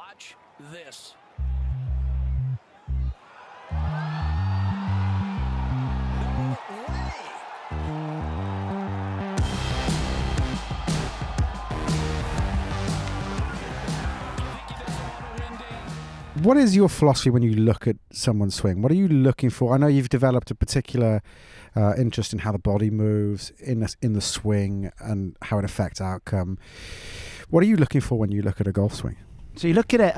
Watch this. What is your philosophy when you look at someone's swing? What are you looking for? I know you've developed a particular interest in how the body moves in the swing and how it affects outcome. What are you looking for when you look at a golf swing? So you look at it,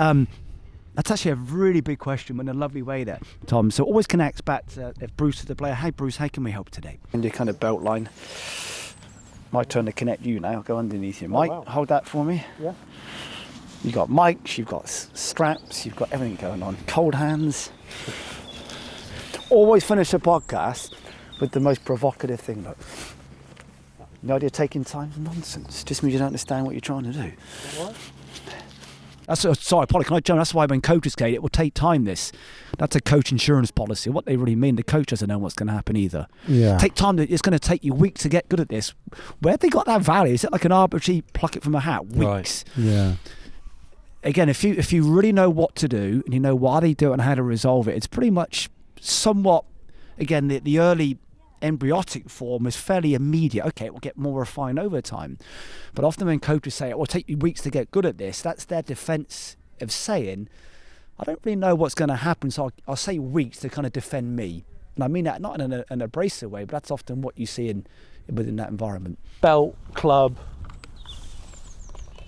that's actually a really big question, but in a lovely way there, Tom. So it always connects back to if Bruce is the player. Hey Bruce, how can we help today? And your kind of belt line. My turn to connect you now. I'll go underneath you. Mike, hold that for me. Yeah. You've got mics, you've got straps, you've got everything going on. Cold hands. Always finish a podcast with the most provocative thing. Look, the idea of taking time is nonsense. Just means you don't understand what you're trying to do. What? Sorry, Polly, can I jump? That's why when coaches say it will take time. That's a coach insurance policy. What they really mean, the coach doesn't know what's going to happen either. Yeah. Take time. It's going to take you weeks to get good at this. Where have they got that value? Is it like an arbitrary pluck it from a hat? Weeks. Right. Yeah. Again, if you really know what to do and you know why they do it and how to resolve it, it's pretty much somewhat, again, the early embryotic form is fairly immediate. Okay, it will get more refined over time. But often when coaches say it will take you weeks to get good at this, that's their defense of saying, I don't really know what's going to happen, so I'll say weeks to kind of defend me. And I mean that not in an abrasive way, but that's often what you see within that environment. Belt, club,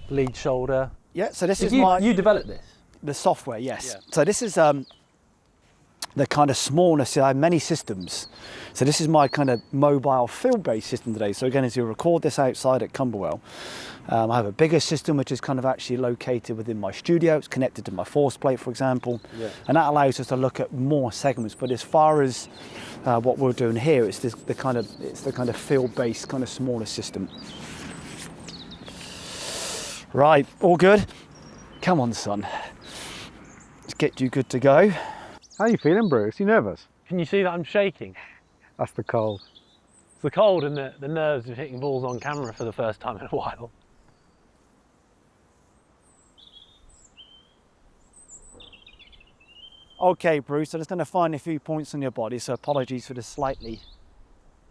lead shoulder. Yeah, so this is you developed this? The software, yes. Yeah. So this is the kind of smallness. I have many systems. So this is my kind of mobile field-based system today. So again, as you record this outside at Cumberwell, I have a bigger system which is kind of actually located within my studio. It's connected to my force plate, for example. Yeah. And that allows us to look at more segments. But as far as what we're doing here, it's the kind of field-based kind of smaller system. Right, all good? Come on, son. Let's get you good to go. How are you feeling, Bruce? You nervous? Can you see that I'm shaking? That's the cold. It's the cold and the nerves of hitting balls on camera for the first time in a while. Okay, Bruce, I'm just going to find a few points on your body, so apologies for the slightly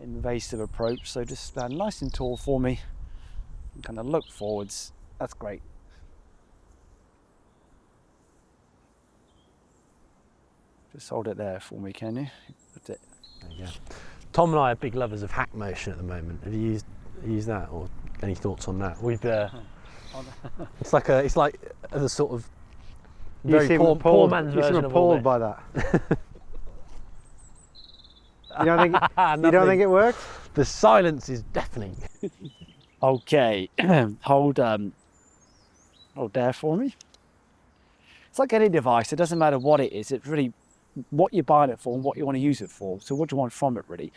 invasive approach. So just stand nice and tall for me and kind of look forwards. That's great. Just hold it there for me, can you? Put it. There you go. Tom and I are big lovers of hack motion at the moment. Have you used that, or any thoughts on that? We've it's like a sort of very poor man's version of all appalled by that. You don't think it works? The silence is deafening. Okay, hold there for me. It's like any device, it doesn't matter what it is, it's really what you're buying it for and what you want to use it for. So what do you want from it, really?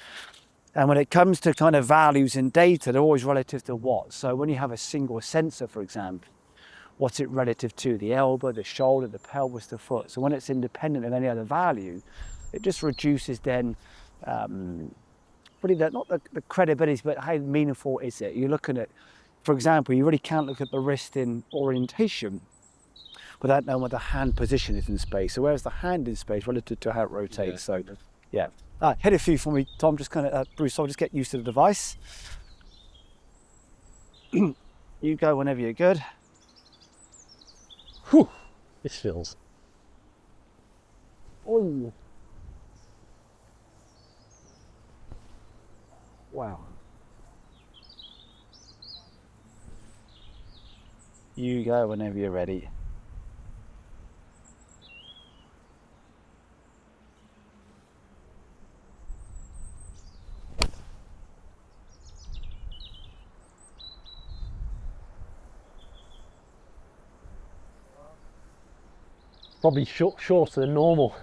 And when it comes to kind of values and data, they're always relative to what? So when you have a single sensor, for example, what's it relative to? The elbow, the shoulder, the pelvis, the foot. So when it's independent of any other value, it just reduces then really not the credibility, but how meaningful is it? You're looking at, for example, you really can't look at the wrist in orientation without knowing what the hand position is in space. So where's the hand in space relative to how it rotates? Yeah. So, yeah. Hit a few for me, Tom. Just kind of, Bruce, I'll just get used to the device. You go whenever you're good. Whew, this feels. Oh. Wow. You go whenever you're ready. Probably shorter than normal.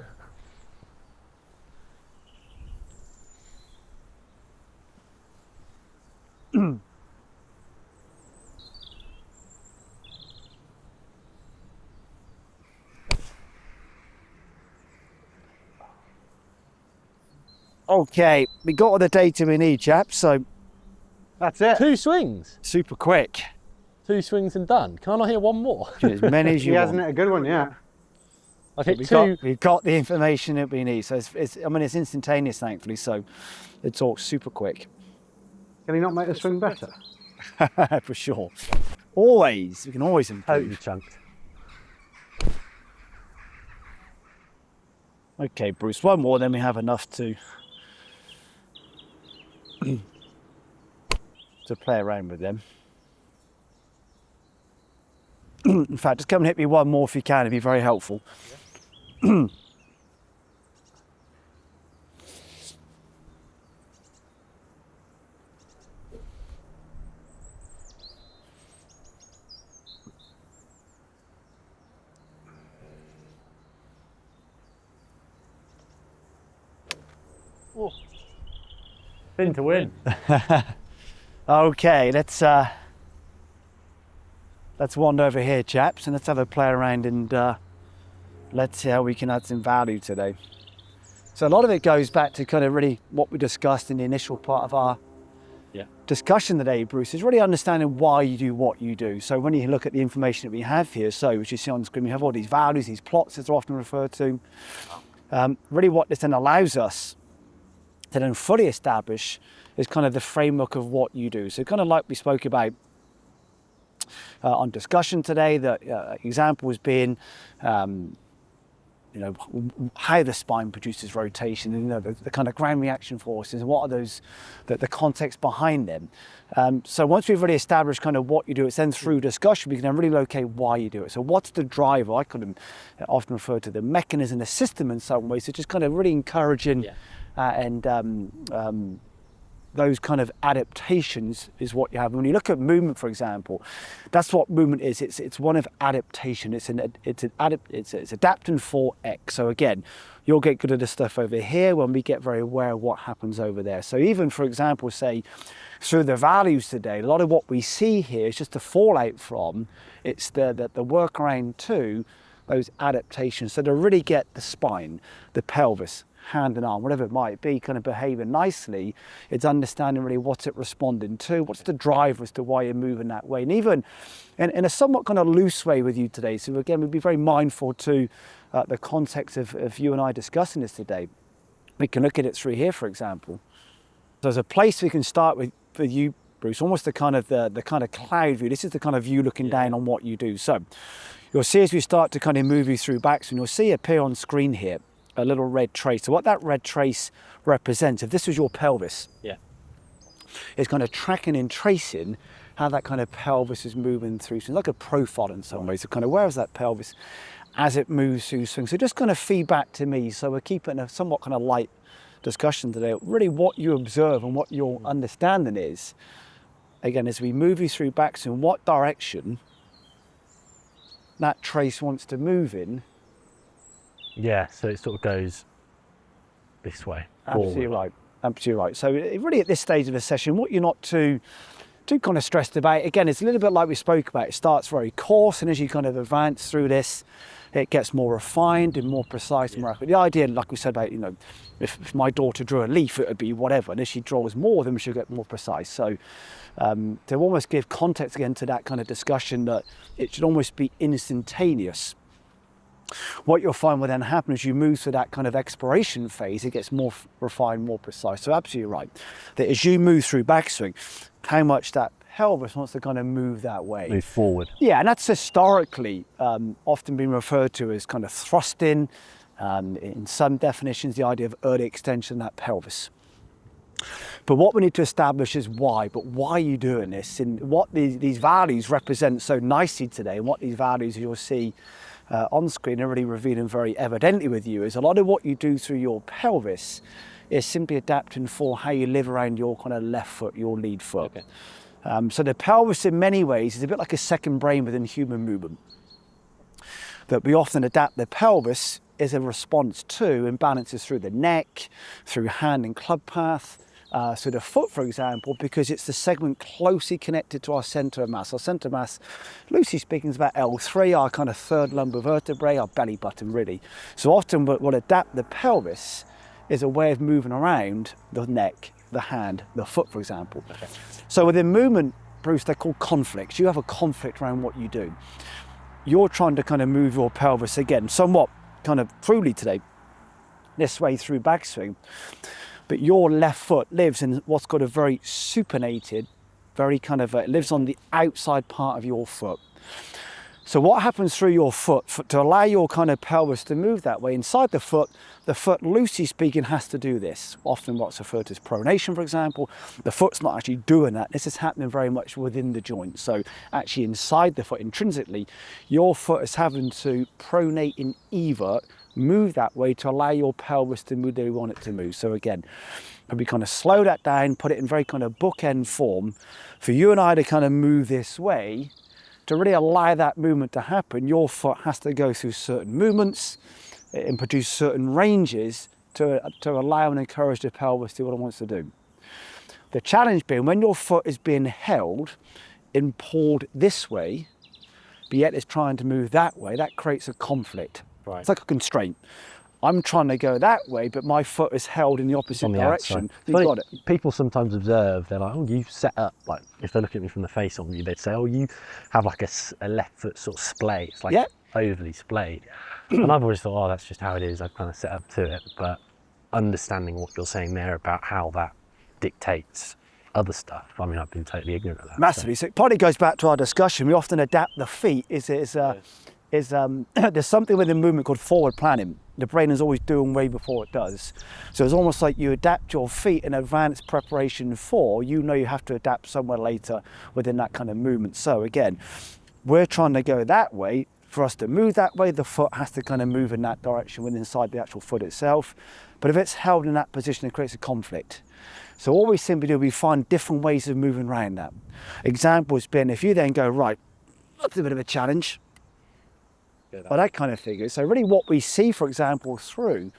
Okay, we got all the data we need, chaps, so That's it. 2 swings. super quick. 2 swings and done. Can I not hear one more? As many as He you hasn't want. hit a good one yet. I've hit 2. We've got the information that we need. So it's instantaneous, thankfully. So it's all super quick. Can he not make the swing better? For sure. Always. We can always improve. Totally chunked. Okay, Bruce, one more, then we have enough to play around with them. In fact, just come and hit me one more if you can, it'd be very helpful. Yeah. Oh. Spin to win. Okay, let's wander over here, chaps, and let's have a play around and let's see how we can add some value today. So a lot of it goes back to kind of really what we discussed in the initial part of our discussion today, Bruce, is really understanding why you do what you do. So when you look at the information that we have here, so as you see on the screen, we have all these values, these plots as they're often referred to. Really what this then allows us to then fully establish is kind of the framework of what you do. So kind of like we spoke about on discussion today, the examples being, how the spine produces rotation, and the kind of ground reaction forces, and what are those, the context behind them. So once we've really established kind of what you do, it's then through discussion we can then really locate why you do it. So what's the driver? I could often refer to the mechanism, the system in some ways. So just kind of really encouraging those kind of adaptations is what you have. When you look at movement, for example, that's what movement is. It's one of adaptation. It's adapting for X. So again, you'll get good at this stuff over here when we get very aware of what happens over there. So even, for example, say through the values today, a lot of what we see here is just the fallout from it's the workaround to those adaptations. So to really get the spine, the pelvis, hand and arm, whatever it might be, kind of behaving nicely, it's understanding really what's it responding to, what's the driver as to why you're moving that way. And even in a somewhat kind of loose way with you today, so again, we'd be very mindful to the context of you and I discussing this today. We can look at it through here, for example. There's a place we can start with for you, Bruce, almost the kind of cloud view. This is the kind of view looking down on what you do. So you'll see as we start to kind of move you through backswing, you'll see appear on screen here a little red trace. So what that red trace represents, if this was your pelvis, it's kind of tracking and tracing how that kind of pelvis is moving through. So it's like a profile in some ways. So kind of where is that pelvis as it moves through swing. So just kind of feedback to me. So we're keeping a somewhat kind of light discussion today. Really what you observe and what your understanding is, again, as we move you through backswing, what direction that trace wants to move in. Yeah, so it sort of goes this way. Absolutely right. Absolutely right. So really at this stage of the session, what you're not too kind of stressed about, again, it's a little bit like we spoke about. It starts very coarse, and as you kind of advance through this, it gets more refined and more precise and more accurate. The idea, like we said about, if my daughter drew a leaf, it would be whatever, and if she draws more, then we should get more precise. So to almost give context again to that kind of discussion, that it should almost be instantaneous. What you'll find will then happen as you move to that kind of exploration phase, it gets more refined, more precise. So absolutely right, that as you move through backswing, how much that pelvis wants to kind of move that way. Move forward. Yeah, and that's historically often been referred to as kind of thrusting. In some definitions, the idea of early extension of that pelvis. But what we need to establish is why. But why are you doing this? And what these values represent so nicely today, and what these values you'll see on screen are really revealing very evidently with you, is a lot of what you do through your pelvis is simply adapting for how you live around your kind of left foot, your lead foot. Okay. So the pelvis in many ways is a bit like a second brain within human movement. That we often adapt the pelvis as a response to imbalances through the neck, through hand and club path, so the foot, for example, because it's the segment closely connected to our centre of mass. Our centre of mass, loosely speaking, is about L3, our kind of third lumbar vertebrae, our belly button, really. So often we'll adapt the pelvis as a way of moving around the neck, the hand, the foot, for example. Okay. So within movement, Bruce, they're called conflicts. You have a conflict around what you do. You're trying to kind of move your pelvis again, somewhat kind of crudely today, this way through backswing. But your left foot lives in what's got a very supinated, very kind of, it lives on the outside part of your foot. So what happens through your foot to allow your kind of pelvis to move that way inside the foot, loosely speaking, has to do this. Often what's referred to as pronation, for example. The foot's not actually doing that. This is happening very much within the joint. So actually inside the foot, intrinsically, your foot is having to pronate and evert, move that way to allow your pelvis to move the way you want it to move. So again, we kind of slow that down, put it in very kind of bookend form for you and I to kind of move this way. To really allow that movement to happen, your foot has to go through certain movements and produce certain ranges to allow and encourage the pelvis to do what it wants to do. The challenge being when your foot is being held and pulled this way, but yet it's trying to move that way, that creates a conflict. Right. It's like a constraint. I'm trying to go that way, but my foot is held in the opposite direction. You've got it. People sometimes observe, they're like, oh, you set up, like, if they look at me from the face on you, they'd say, oh, you have like a left foot sort of splay. It's like overly splayed. And I've always thought, oh, that's just how it is. I've kind of set up to it. But understanding what you're saying there about how that dictates other stuff, I mean, I've been totally ignorant of that. Massively. So it partly goes back to our discussion. We often adapt the feet. There's something within movement called forward planning. The brain is always doing way before it does. So it's almost like you adapt your feet in advanced preparation for, you know you have to adapt somewhere later within that kind of movement. So again, we're trying to go that way. For us to move that way, the foot has to kind of move in that direction within inside the actual foot itself. But if it's held in that position, it creates a conflict. So what we simply do, we find different ways of moving around that. Examples being, if you then go, right, that's a bit of a challenge. Well, that kind of figure. So really what we see, for example, through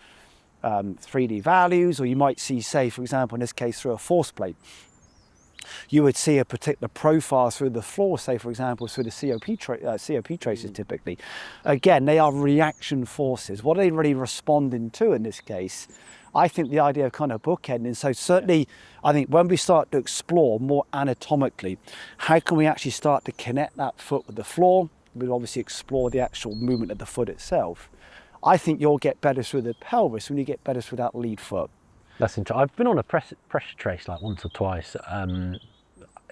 3D values, or you might see, say, for example, in this case, through a force plate, you would see a particular profile through the floor, say, for example, through the COP traces typically. Again, they are reaction forces. What are they really responding to in this case? I think the idea of kind of bookending. So certainly, I think when we start to explore more anatomically, how can we actually start to connect that foot with the floor? We'll obviously explore the actual movement of the foot itself. I think you'll get better through the pelvis when you get better through that lead foot. That's interesting. I've been on a pressure trace like once or twice.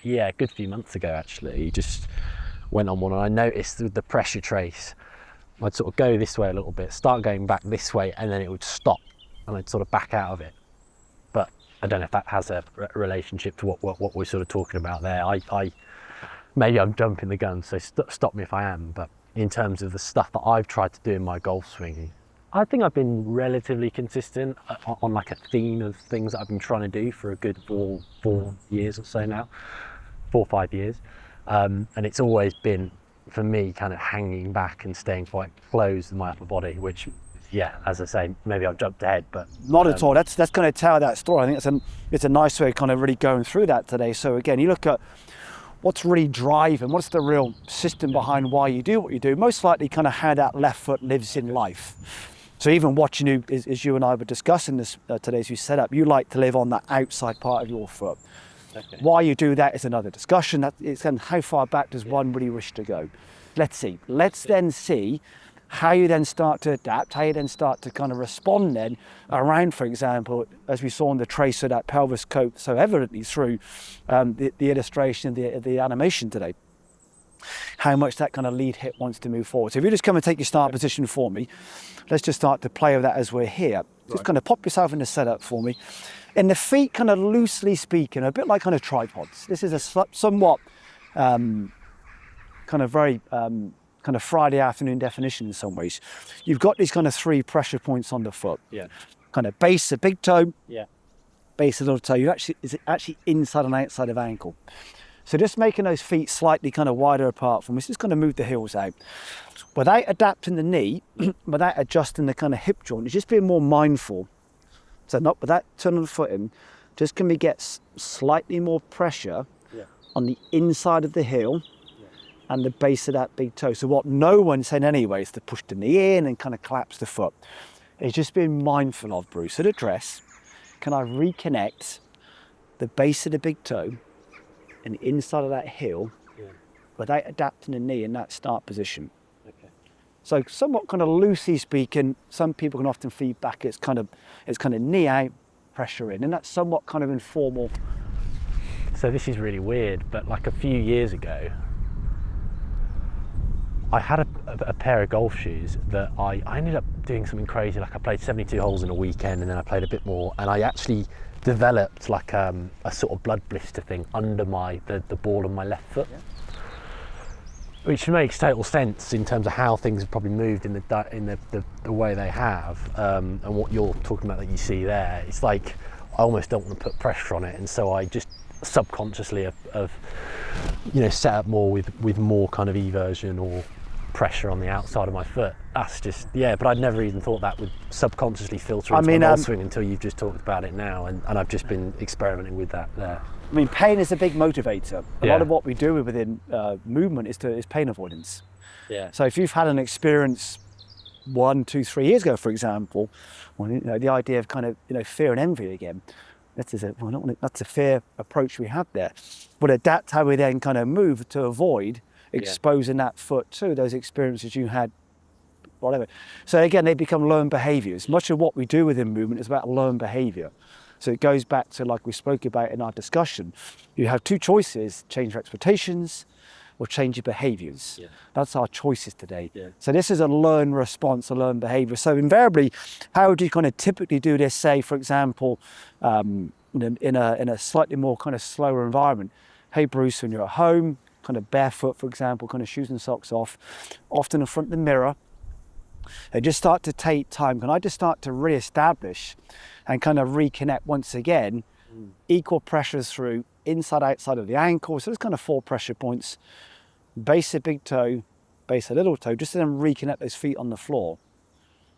Yeah, a good few months ago actually. Just went on one and I noticed with the pressure trace, I'd sort of go this way a little bit, start going back this way, and then it would stop and I'd sort of back out of it. But I don't know if that has a relationship to what we're sort of talking about there. Maybe I'm jumping the gun, so stop me if I am, but in terms of the stuff that I've tried to do in my golf swing, I think I've been relatively consistent on like a theme of things that I've been trying to do for a good 4 years or so now, 4 or 5 years. And it's always been, for me, kind of hanging back and staying quite closed in my upper body, which, yeah, as I say, maybe I've jumped ahead, but... Not at all. That's going to tell that story. I think it's a nice way of kind of really going through that today. So again, you look at what's really driving, what's the real system behind why you do what you do, most likely kind of how that left foot lives in life. So even watching you, as you and I were discussing this today as you set up, you like to live on that outside part of your foot. Okay. Why you do that is another discussion. It's how far back does one really wish to go? Let's see. Let's then see how you then start to adapt, how you then start to kind of respond then around, for example, as we saw in the trace of that pelvis coat so evidently through the illustration, the animation today, how much that kind of lead hip wants to move forward. So if you just come and take your start position for me, let's just start to play with that as we're here. Just kind of pop yourself in the setup for me. And the feet kind of loosely speaking, a bit like kind of tripods. This is a somewhat kind of very kind of Friday afternoon definition in some ways. You've got these kind of 3 pressure points on the foot. Yeah. Kind of base of big toe. Yeah. Base of little toe. It's actually inside and outside of ankle. So just making those feet slightly kind of wider apart from us, just kind of move the heels out. Without adapting the knee, without adjusting the kind of hip joint, it's just being more mindful. So not without turning the foot in, just can we get slightly more pressure on the inside of the heel and the base of that big toe. So what no one's saying anyway is to push the knee in and kind of collapse the foot. It's just being mindful of, Bruce, at a dress, can I reconnect the base of the big toe and the inside of that heel without adapting the knee in that start position. Okay. So somewhat kind of loosely speaking, some people can often feedback it's kind of knee out, pressure in, and that's somewhat kind of informal. So this is really weird, but like a few years ago, I had a pair of golf shoes that I ended up doing something crazy. Like I played 72 holes in a weekend, and then I played a bit more, and I actually developed like a sort of blood blister thing under the ball of my left foot, which makes total sense in terms of how things have probably moved in the way they have, and what you're talking about that you see there. It's like I almost don't want to put pressure on it, and so I just subconsciously have set up more with more kind of eversion or pressure on the outside of my foot. That's just, but I'd never even thought that would subconsciously filter into my golf swing until you've just talked about it now, and I've just been experimenting with that there. I mean, pain is a big motivator. A lot of what we do within movement is pain avoidance. Yeah. So if you've had an experience 1, 2, 3 years ago, for example, well, the idea of kind of fear and envy again, that's a fair approach we have there. But adapt how we then kind of move to avoid exposing that foot to those experiences you had, whatever. So again, they become learned behaviours. Much of what we do within movement is about learned behaviour. So it goes back to, like we spoke about in our discussion, you have two choices: change your expectations or change your behaviours. Yeah. That's our choices today. Yeah. So this is a learned response, a learned behaviour. So invariably, how do you kind of typically do this, say, for example, in a slightly more kind of slower environment? Hey, Bruce, when you're at home, kind of barefoot, for example, kind of shoes and socks off, often in front of the mirror, and just start to take time. Can I just start to re-establish and kind of reconnect once again, equal pressures through inside, outside of the ankle. So there's kind of 4 pressure points: base the big toe, base the little toe, just to then reconnect those feet on the floor.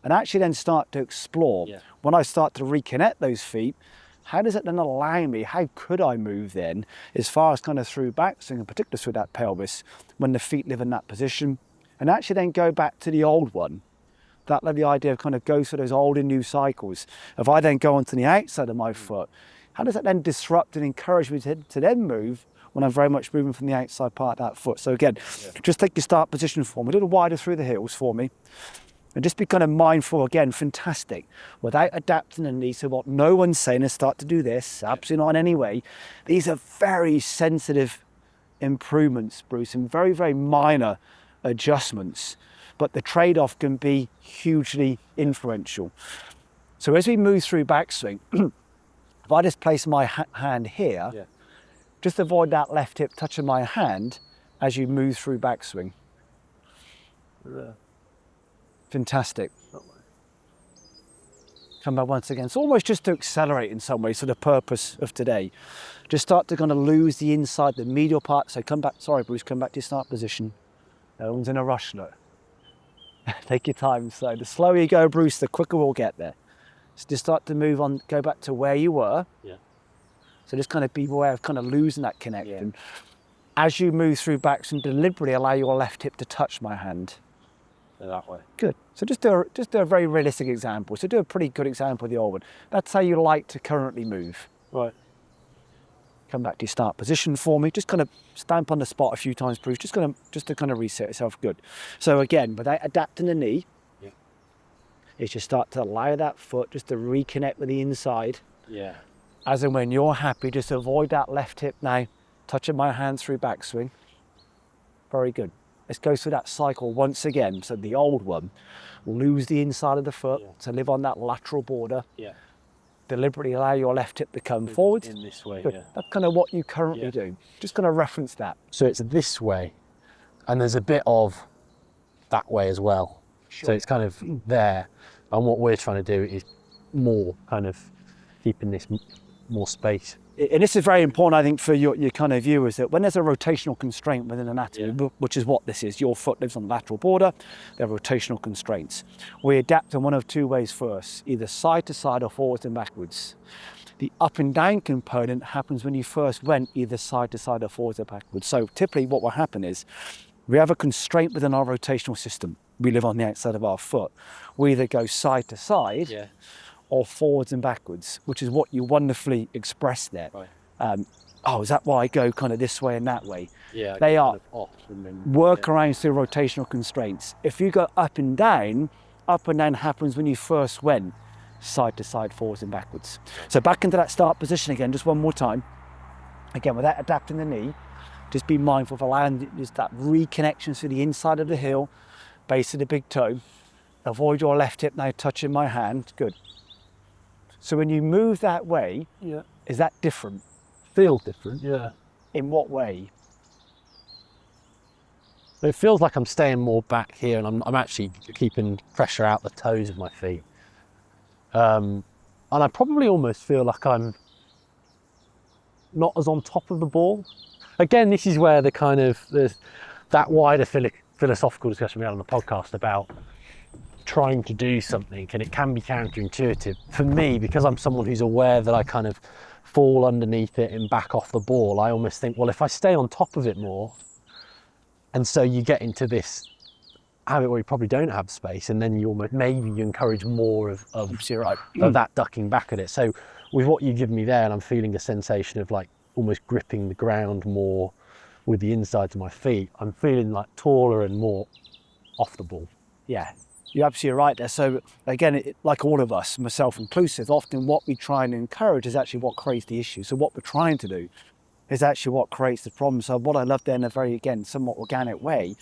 And actually then start to explore. Yeah. When I start to reconnect those feet, how does it then allow me, how could I move then, as far as kind of through backswing, in particular through that pelvis, when the feet live in that position, and actually then go back to the old one. That lovely idea of kind of go through those old and new cycles. If I then go onto the outside of my foot, how does that then disrupt and encourage me to then move when I'm very much moving from the outside part of that foot? So again, just take your start position for me, a little wider through the heels for me. And just be kind of mindful, again, fantastic, without adapting the knee. So what no one's saying is start to do this, absolutely not in any way. These are very sensitive improvements, Bruce, and very, very minor adjustments. But the trade-off can be hugely influential. So as we move through backswing, if I just place my hand here, just avoid that left hip touching my hand as you move through backswing. Fantastic. Come back once again. It's almost just to accelerate in some ways, so the purpose of today. Just start to kind of lose the inside, the medial part. So come back, sorry Bruce, come back to your start position. No one's in a rush, look. Take your time. So the slower you go, Bruce, the quicker we'll get there. So just start to move on, go back to where you were. Yeah. So just kind of be aware of kind of losing that connection. Yeah. As you move through backswing, deliberately allow your left hip to touch my hand. So that way. Good. So just do a very realistic example. So do a pretty good example of the old one. That's how you like to currently move. Right. Come back to your start position for me. Just kind of stamp on the spot a few times, Bruce. Just to kind of reset yourself. Good. So again, without adapting the knee, is just start to allow that foot just to reconnect with the inside. Yeah. As and when you're happy, just avoid that left hip now, touching my hand through backswing. Very good. Let's go through that cycle once again. So the old one, lose the inside of the foot to live on that lateral border. Yeah. Deliberately allow your left hip to come forward. In this way, Good. That's kind of what you currently do. Just going to reference that. So it's this way, and there's a bit of that way as well. Sure. So it's kind of there. And what we're trying to do is more kind of keeping this more space. And this is very important, I think, for your kind of viewers, that when there's a rotational constraint within anatomy, which is what this is, your foot lives on the lateral border, there are rotational constraints. We adapt in one of two ways first, either side to side or forwards and backwards. The up and down component happens when you first went either side to side or forwards or backwards. So typically what will happen is we have a constraint within our rotational system. We live on the outside of our foot. We either go side to side or forwards and backwards, which is what you wonderfully expressed there. Right. oh, is that why I go kind of this way and that way? Yeah, They are kind of off and then, workarounds through rotational constraints. If you go up and down happens when you first went side to side, forwards and backwards. So back into that start position again, just one more time. Again, without adapting the knee, just be mindful of allowing just that reconnection through the inside of the heel, base of the big toe. Avoid your left hip now touching my hand. Good. So when you move that way, yeah, is that different? feels different. Yeah, In what way? it feels like I'm staying more back here, and I'm actually keeping pressure out the toes of my feet. And I probably almost feel like I'm not as on top of the ball. Again, this is where there's that wider philosophical discussion we had on the podcast about trying to do something, and it can be counterintuitive. For me, because I'm someone who's aware that I kind of fall underneath it and back off the ball, I almost think, well, if I stay on top of it more, and so you get into this habit where you probably don't have space, and then maybe you encourage more of that ducking back at it. So with what you give me there, and I'm feeling a sensation of like almost gripping the ground more with the insides of my feet, I'm feeling like taller and more off the ball. Yeah, you're absolutely right there. So again, like all of us, myself inclusive, often what we try and encourage is actually what creates the issue. So what we're trying to do is actually what creates the problem. So what I love there in a very, again, somewhat organic way,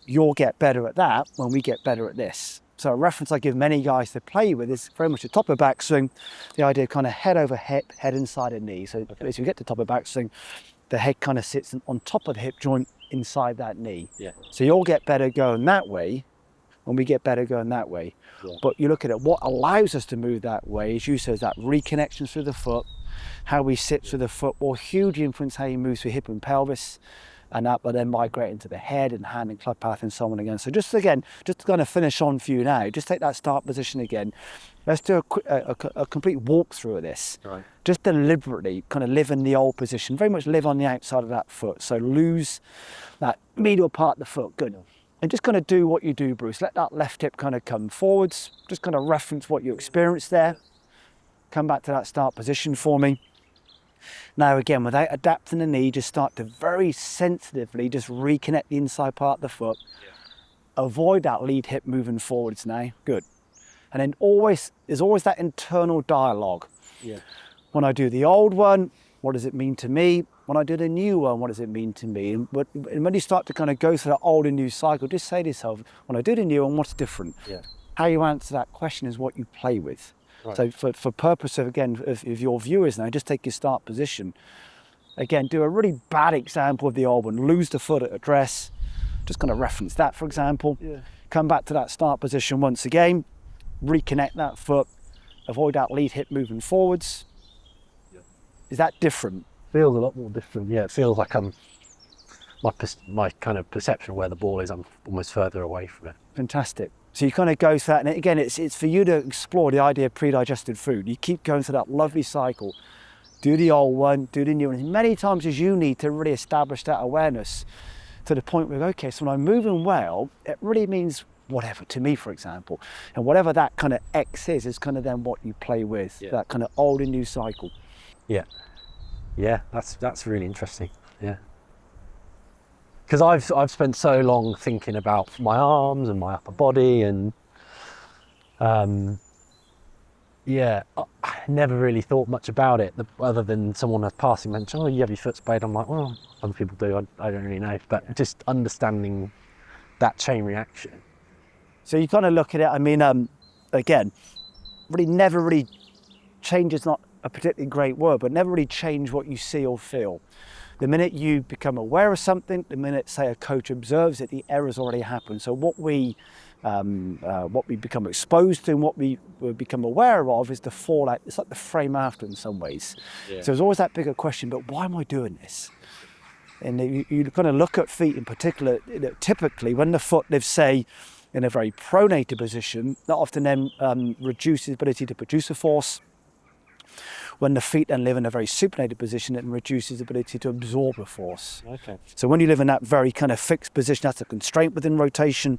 you'll get better at that when we get better at this. So a reference I give many guys to play with is very much a top of backswing, the idea of kind of head over hip, head inside a knee. So as you get to top of backswing, the head kind of sits on top of the hip joint inside that knee. Yeah. So you'll get better going that way when we get better going that way. Yeah. But you look at it, what allows us to move that way, as you said, is that reconnection through the foot, how we sit through the foot will hugely influence how you move through hip and pelvis, and that will then migrate into the head and hand and club path and so on again. So just to kind of finish on for you now, just take that start position again. Let's do a complete walkthrough of this. Right. Just deliberately kind of live in the old position, very much live on the outside of that foot. So lose that medial part of the foot, good. And just kind of do what you do, Bruce. Let that left hip kind of come forwards. Just kind of reference what you experienced there. Come back to that start position for me. Now again, without adapting the knee, just start to very sensitively just reconnect the inside part of the foot. Yeah. Avoid that lead hip moving forwards now. Good. And then there's always that internal dialogue. Yeah. When I do the old one, what does it mean to me? When I do the new one, what does it mean to me? And when you start to kind of go through that old and new cycle, just say to yourself, when I do the new one, what's different? Yeah. How you answer that question is what you play with. Right. So for purpose of, again, of your viewers now, just take your start position. Again, do a really bad example of the old one. Lose the foot at address. Just kind of reference that, for example. Yeah. Come back to that start position once again. Reconnect that foot. Avoid that lead hip moving forwards. Yeah. Is that different? Feels a lot more different. Yeah, it feels like my kind of perception of where the ball is, I'm almost further away from it. Fantastic. So you kind of go through that, and again, it's for you to explore the idea of pre-digested food. You keep going through that lovely cycle. Do the old one, do the new one, as many times as you need to really establish that awareness to the point where, okay, so when I'm moving well, it really means whatever to me, for example. And whatever that kind of X is kind of then what you play with, that kind of old and new cycle. Yeah. Yeah, that's really interesting. Yeah. Because I've spent so long thinking about my arms and my upper body, and I never really thought much about it, other than someone has passing mentioned, oh, you have your foot splayed. I'm like, well, other people do, I don't really know. But just understanding that chain reaction. So you kind of look at it, I mean, again, really never really change is not a particularly great word, but never really change what you see or feel. The minute you become aware of something, the minute, say, a coach observes it, the error's already happened. So what we become exposed to and what we become aware of is the fallout. It's like the frame after in some ways. Yeah. So there's always that bigger question, but why am I doing this? And you kind of look at feet in particular, typically when the foot lives, say, in a very pronated position, that often then reduces ability to produce a force. When the feet then live in a very supinated position, it reduces the ability to absorb a force. Okay. So when you live in that very kind of fixed position, that's a constraint within rotation.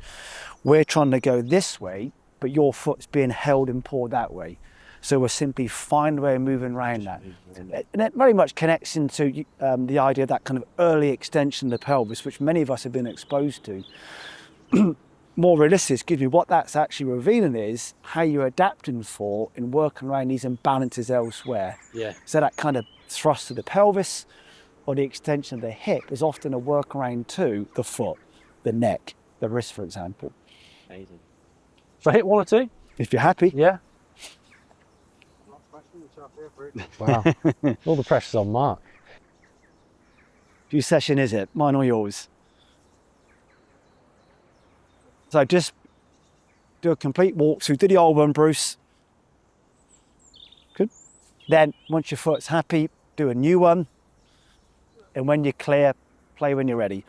We're trying to go this way, but your foot's being held and pulled that way. So we'll simply find a way of moving around that. And it very much connects into the idea of that kind of early extension of the pelvis, which many of us have been exposed to. More realistic, excuse me, what that's actually revealing is how you're adapting for in working around these imbalances elsewhere. Yeah. So that kind of thrust of the pelvis or the extension of the hip is often a workaround to the foot, the neck, the wrist, for example. Amazing. So I hit 1 or 2? If you're happy. Yeah. Wow. All the pressure's on Mark. Whose session is it? Mine or yours? So just do a complete walkthrough. Do the old one, Bruce. Good. Then, once your foot's happy, do a new one. And when you're clear, play when you're ready.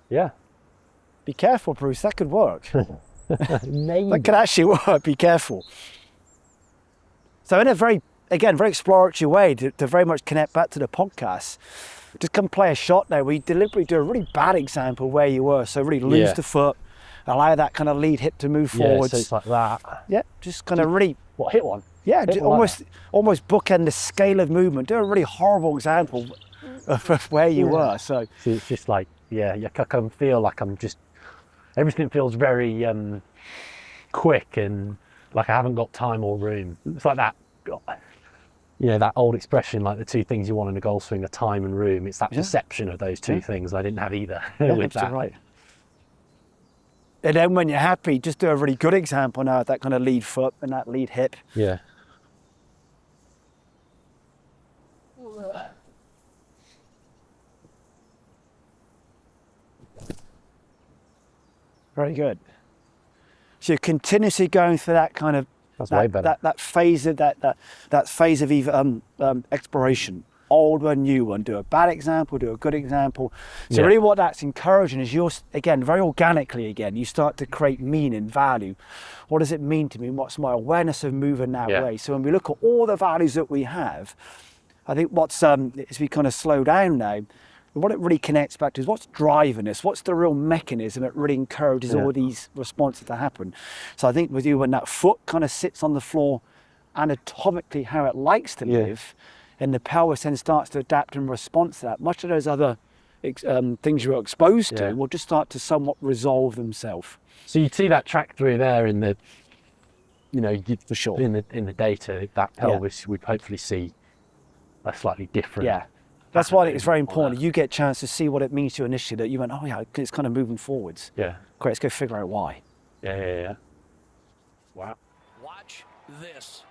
Yeah. Be careful, Bruce. That could work. Maybe. That could actually work. Be careful. So in a very exploratory way to very much connect back to the podcast, just come play a shot now. We deliberately do a really bad example where you were. So really lose the foot, allow that kind of lead hip to move forwards. So it's like that. Yeah, just kind of really... What, hit 1? Yeah, Hit one like almost bookend the scale of movement. Do a really horrible example of where you were. So it's just like, I can feel like I'm just... Everything feels very quick and like I haven't got time or room. It's like that... that old expression, like the two things you want in a golf swing are time and room. It's that perception of those two things. I didn't have either with that. Right. And then when you're happy, just do a really good example now of that kind of lead foot and that lead hip. Yeah. Very good. So you're continuously going through that kind of way better. That phase of that phase of either exploration, old one, new one. Do a bad example, do a good example. So really, what that's encouraging is you're again very organically you start to create meaning, value. What does it mean to me? What's my awareness of moving that way? So when we look at all the values that we have, I think what's as we kind of slow down now. What it really connects back to is what's driving us, what's the real mechanism that really encourages all these responses to happen. So I think with you, when that foot kind of sits on the floor anatomically how it likes to live, and the pelvis then starts to adapt in response to that, much of those other things you're exposed to will just start to somewhat resolve themselves. So you see that track through there in the, for sure, in the data, that pelvis would hopefully see a slightly different. Yeah. That's why I think it's very important. You get a chance to see what it means to you initially, that you went, oh yeah, it's kind of moving forwards. Yeah. Great, let's go figure out why. Yeah. Wow. Watch this.